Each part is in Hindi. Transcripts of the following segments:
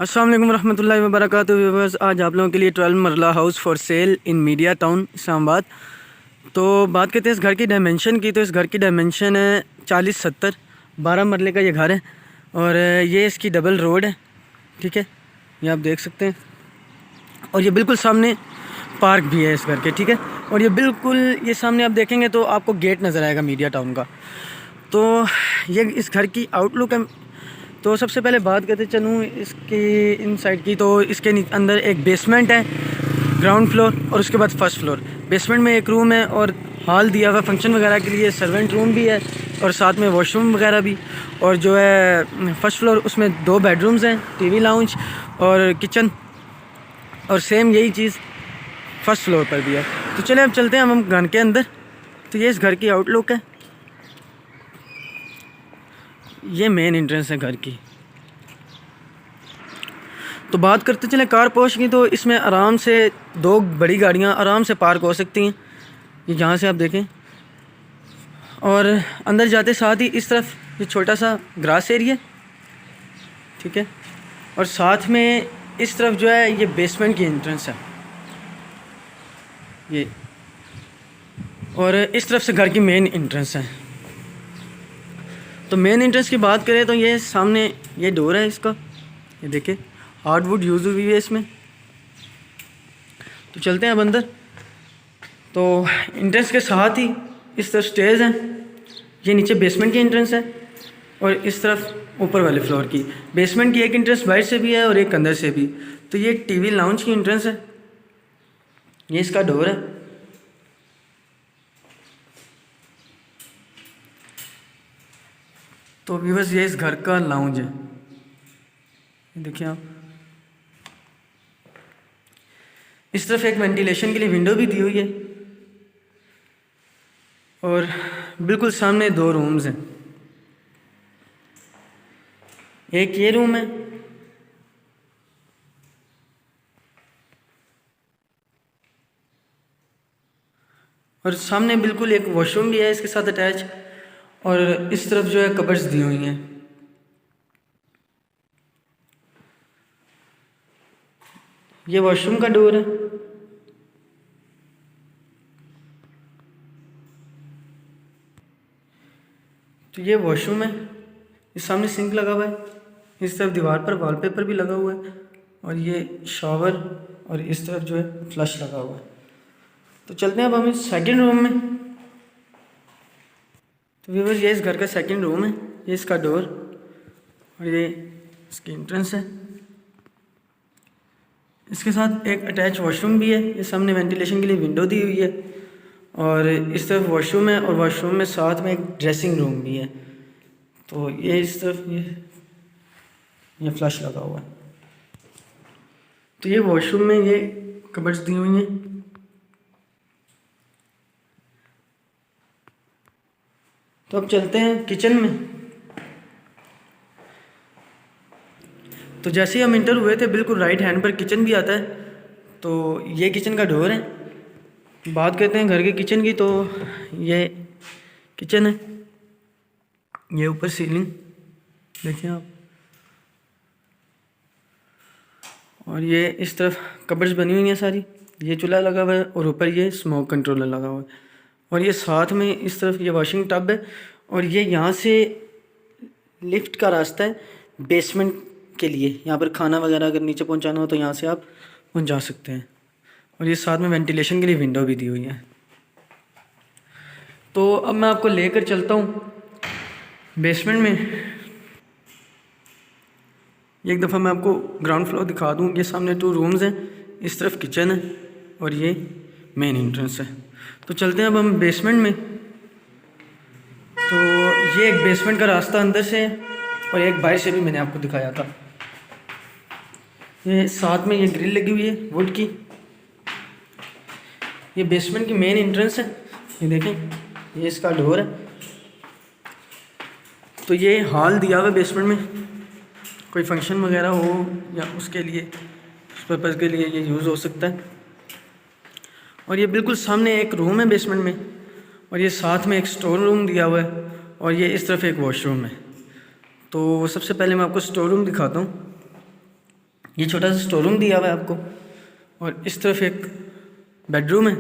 अस्सलाम वालेकुम रहमतुल्लाहि व बरकातुहू व्यूअर्स, आज आप लोगों के लिए 12 मरला house for sale in media town Islamabad. तो बात करते हैं इस घर की डायमेंशन की। तो इस घर की डायमेंशन है 40-70, 12 मरले का ये घर है और ये इसकी डबल रोड है। ठीक है, ये आप देख सकते हैं। और ये बिल्कुल सामने पार्क भी है इस घर के। ठीक है, और ये बिल्कुल ये सामने आप देखेंगे तो आपको गेट नज़र आएगा मीडिया टाउन का। तो ये इस घर की आउटलुक है। तो सबसे पहले बात करते चलूँ इसकी इनसाइड की। तो इसके अंदर एक बेसमेंट है, ग्राउंड फ्लोर, और उसके बाद फर्स्ट फ्लोर। बेसमेंट में एक रूम है और हॉल दिया हुआ फंक्शन वगैरह के लिए, सर्वेंट रूम भी है और साथ में वॉशरूम वगैरह भी। और जो है फर्स्ट फ्लोर उसमें 2 बेडरूम्स हैं, टीवी लाउंज और किचन, और सेम यही चीज़ फर्स्ट फ्लोर पर भी है। तो चले अब चलते हैं हम घर के अंदर। तो ये इस घर की आउटलुक है। ये मेन एंट्रेंस है घर की। तो बात करते चले कार पोर्च की। तो इसमें आराम से 2 बड़ी गाड़ियां आराम से पार्क हो सकती हैं, ये जहाँ से आप देखें। और अंदर जाते साथ ही इस तरफ ये छोटा सा ग्रास एरिया, ठीक है, और साथ में इस तरफ जो है ये बेसमेंट की एंट्रेंस है ये, और इस तरफ से घर की मेन एंट्रेंस है। तो मेन एंट्रेंस की बात करें तो ये सामने ये डोर है इसका, ये देखिए हार्डवुड यूज़ हुई है इसमें। तो चलते हैं अब अंदर। तो एंट्रेंस के साथ ही इस तरफ स्टेज हैं, ये नीचे बेसमेंट की एंट्रेंस है और इस तरफ ऊपर वाले फ्लोर की। बेसमेंट की एक एंट्रेंस बाहर से भी है और एक अंदर से भी। तो ये टीवी लाउंज की एंट्रेंस है, ये इसका डोर है। तो व्यूअर्स ये इस घर का लाउंज है, देखिए आप। इस तरफ एक वेंटिलेशन के लिए विंडो भी दी हुई है और बिल्कुल सामने 2 रूम्स हैं। एक ये रूम है और सामने बिल्कुल एक वॉशरूम भी है इसके साथ अटैच, और इस तरफ जो है कबर्ड्स दी हुई हैं। ये वॉशरूम का डोर है। तो ये वॉशरूम है, इस सामने सिंक लगा हुआ है, इस तरफ दीवार पर वॉलपेपर भी लगा हुआ है, और ये शॉवर, और इस तरफ जो है फ्लश लगा हुआ है। तो चलते हैं अब हम इस सेकंड रूम में। तो व्यूअर्स ये इस घर का सेकंड रूम है, ये इसका डोर और ये इसकी एंट्रेंस है। इसके साथ एक अटैच वॉशरूम भी है, ये सामने वेंटिलेशन के लिए विंडो दी हुई है, और इस तरफ वॉशरूम है और वॉशरूम में साथ में एक ड्रेसिंग रूम भी है। तो ये इस तरफ ये फ्लश लगा हुआ है। तो ये वॉशरूम में ये कबर्ड्स दी हुई हैं। तो अब चलते हैं किचन में। तो जैसे ही हम इंटर हुए थे बिल्कुल राइट हैंड पर किचन भी आता है। तो ये किचन का डोर है। बात करते हैं घर के किचन की। तो ये किचन है, ये ऊपर सीलिंग देखिए आप, और ये इस तरफ कबर्ड्स बनी हुई हैं सारी। ये चूल्हा लगा हुआ है और ऊपर ये स्मोक कंट्रोलर लगा हुआ है, और ये साथ में इस तरफ ये वॉशिंग टब है, और ये यहाँ से लिफ्ट का रास्ता है बेसमेंट के लिए। यहाँ पर खाना वगैरह अगर नीचे पहुँचाना हो तो यहाँ से आप पहुँचा सकते हैं, और ये साथ में वेंटिलेशन के लिए विंडो भी दी हुई है। तो अब मैं आपको लेकर चलता हूँ बेसमेंट में। एक दफ़ा मैं आपको ग्राउंड फ्लोर दिखा दूँ। ये सामने 2 रूम्स हैं, इस तरफ किचन है और ये मेन एंट्रेंस है। तो चलते हैं अब हम बेसमेंट में। तो ये एक बेसमेंट का रास्ता अंदर से है और एक बाहर से भी मैंने आपको दिखाया था। ये साथ में ये ग्रिल लगी हुई है वुड की। ये बेसमेंट की मेन एंट्रेंस है, ये देखें, ये इसका डोर है। तो ये हॉल दिया हुआ है बेसमेंट में, कोई फंक्शन वगैरह हो या उसके लिए, उस पर्पज़ के लिए ये यूज़ हो सकता है। और ये बिल्कुल सामने एक रूम है बेसमेंट में, और ये साथ में एक स्टोर रूम दिया हुआ है, और ये इस तरफ एक वॉशरूम है। तो सबसे पहले मैं आपको स्टोर रूम दिखाता हूँ। ये छोटा सा स्टोर रूम दिया हुआ है आपको, और इस तरफ एक बेडरूम है।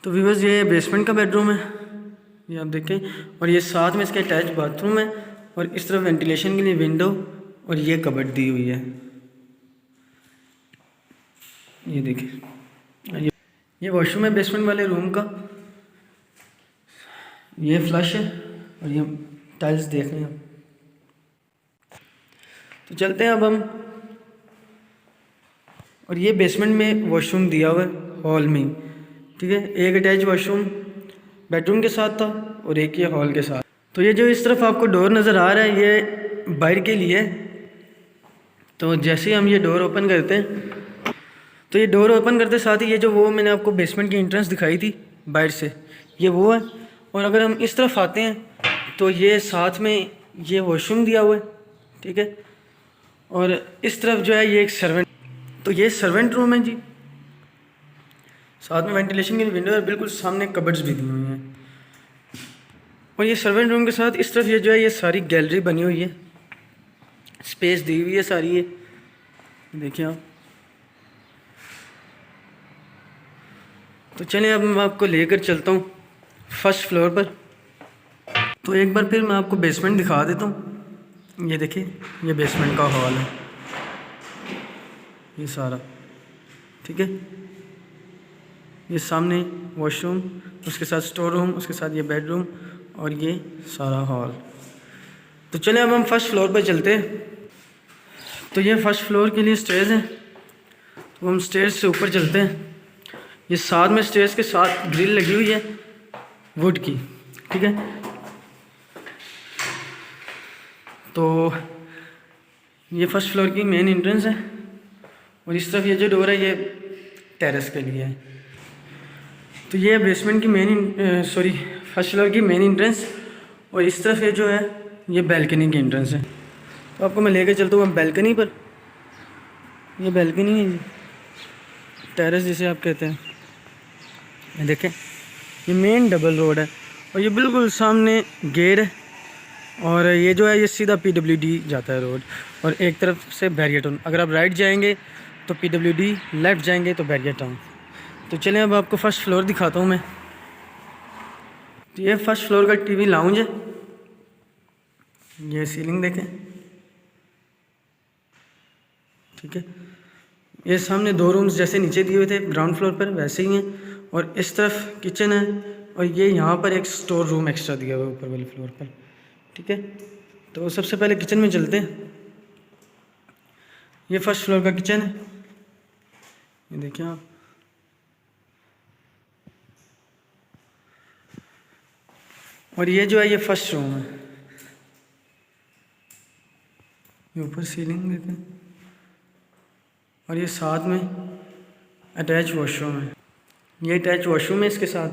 तो व्यूअर्स ये बेसमेंट का बेडरूम है, ये आप देखें, और ये साथ में इसका अटैच बाथरूम है, और इस तरफ वेंटिलेशन के लिए विंडो और ये कबर्ड दी हुई है। ये देखिए, ये वॉशरूम है बेसमेंट वाले रूम का, ये फ्लश है, और ये टाइल्स देख रहे हैं। तो चलते हैं अब हम, और ये बेसमेंट में वॉशरूम दिया हुआ है हॉल में, ठीक है। एक अटैच वॉशरूम बेडरूम के साथ था और एक ये हॉल के साथ। तो ये जो इस तरफ आपको डोर नज़र आ रहा है ये बाहर के लिए। तो जैसे ही हम ये डोर ओपन करते हैं, तो ये डोर ओपन करते साथ ही ये जो वो मैंने आपको बेसमेंट की एंट्रेंस दिखाई थी बाहर से, ये वो है। और अगर हम इस तरफ आते हैं तो ये साथ में ये वॉशरूम दिया हुआ है, ठीक है। और इस तरफ जो है ये एक सर्वेंट, तो ये सर्वेंट रूम है जी, साथ में वेंटिलेशन की विंडो है, बिल्कुल सामने कबर्ड्स भी दी हुई हैं। और ये सर्वेंट रूम के साथ इस तरफ ये जो है ये सारी गैलरी बनी हुई है, स्पेस दी हुई है सारी, ये देखिए आप। तो चलिए अब मैं आपको लेकर चलता हूँ फर्स्ट फ्लोर पर। तो एक बार फिर मैं आपको बेसमेंट दिखा देता हूँ। ये देखिए, ये बेसमेंट का हॉल है, ये सारा, ठीक है। ये सामने वॉशरूम, उसके साथ स्टोर रूम, उसके साथ ये बेडरूम और ये सारा हॉल। तो चलिए अब हम फर्स्ट फ्लोर पर चलते हैं। तो ये फर्स्ट फ्लोर के लिए स्टेयर्स हैं, तो हम स्टेयर्स से ऊपर चलते हैं। ये साथ में स्टेयर्स के साथ ग्रिल लगी हुई है वुड की, ठीक है। तो ये फर्स्ट फ्लोर की मेन एंट्रेंस है, और इस तरफ ये जो डोर है ये टेरेस के लिए है। तो ये बेसमेंट की फर्स्ट फ्लोर की मेन एंट्रेंस, और इस तरफ ये जो है ये बैल्कनी की एंट्रेंस है। तो आपको मैं लेकर चलता हूँ बैल्कनी पर। ये बैल्कनी है जी, टेरेस जिसे आप कहते हैं। ये देखें, ये मेन डबल रोड है, और ये बिल्कुल सामने गेट है, और ये जो है ये सीधा PWD जाता है रोड, और एक तरफ से बैरियर टाउन। अगर आप राइट जाएंगे तो PWD, लेफ़्ट जाएंगे तो बैरियर टाउन। तो चलें अब आपको फर्स्ट फ्लोर दिखाता हूँ मैं। तो ये फर्स्ट फ्लोर का TV लाउंज है, ये सीलिंग देखें, ठीक है। ये सामने 2 रूम्स जैसे नीचे दिए हुए थे ग्राउंड फ्लोर पर वैसे ही हैं, और इस तरफ किचन है, और ये यहाँ पर एक स्टोर रूम एक्स्ट्रा दिया हुआ है ऊपर वाले फ्लोर पर, ठीक है। तो सबसे पहले किचन में चलते हैं। ये फर्स्ट फ्लोर का किचन है, ये देखिए आप। और ये जो है ये फर्स्ट रूम है, ये ऊपर सीलिंग देखें, और ये साथ में अटैच वॉशरूम है। ये अटैच वॉशरूम है, इसके साथ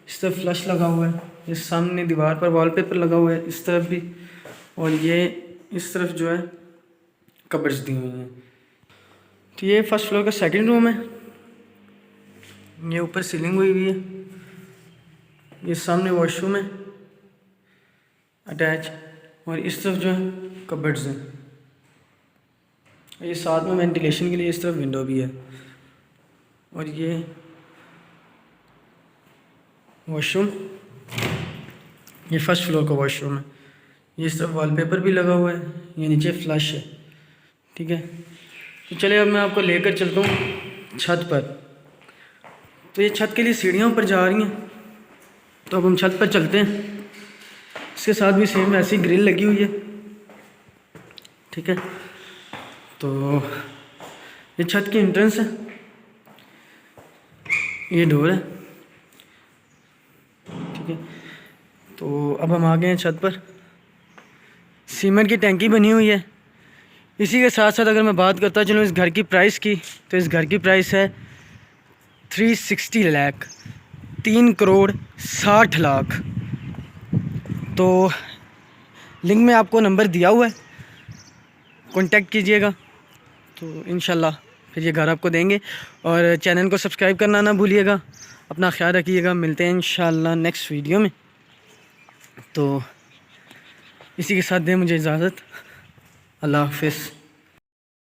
इस तरफ फ्लश लगा हुआ है, ये सामने दीवार पर वॉलपेपर लगा हुआ है इस तरफ भी, और ये इस तरफ जो है कबर्ड्स दी हुई हैं। तो ये फर्स्ट फ्लोर का सेकंड रूम है, ये ऊपर सीलिंग हुई हुई है, ये सामने वॉशरूम है अटैच, और इस तरफ जो है कबर्ड्स हैं, और ये साथ में वेंटिलेशन के लिए इस तरफ विंडो भी है। और ये वॉशरूम, ये फर्स्ट फ्लोर का वॉशरूम है, ये इस तरफ वॉलपेपर भी लगा हुआ है, ये नीचे फ्लश है, ठीक है। तो चलिए अब मैं आपको लेकर चलता हूँ छत पर। तो ये छत के लिए सीढ़ियाँ ऊपर जा रही हैं, तो अब हम छत पर चलते हैं। इसके साथ भी सेम ऐसी ग्रिल लगी हुई है, ठीक है। तो ये छत की एंट्रेंस है, ये डोर है, ठीक है। तो अब हम आ गए हैं छत पर। सीमेंट की टैंकी बनी हुई है। इसी के साथ साथ अगर मैं बात करता चलूँ इस घर की प्राइस की, तो इस घर की प्राइस है 360 लाख, 3,60,00,000। तो लिंक में आपको नंबर दिया हुआ है, कॉन्टेक्ट कीजिएगा, तो इंशाल्लाह फिर ये घर आपको देंगे। और चैनल को सब्सक्राइब करना ना भूलिएगा। अपना ख्याल रखिएगा, मिलते हैं इंशाल्लाह नेक्स्ट वीडियो में। तो इसी के साथ दें मुझे इजाज़त, अल्लाह हाफ़िज़।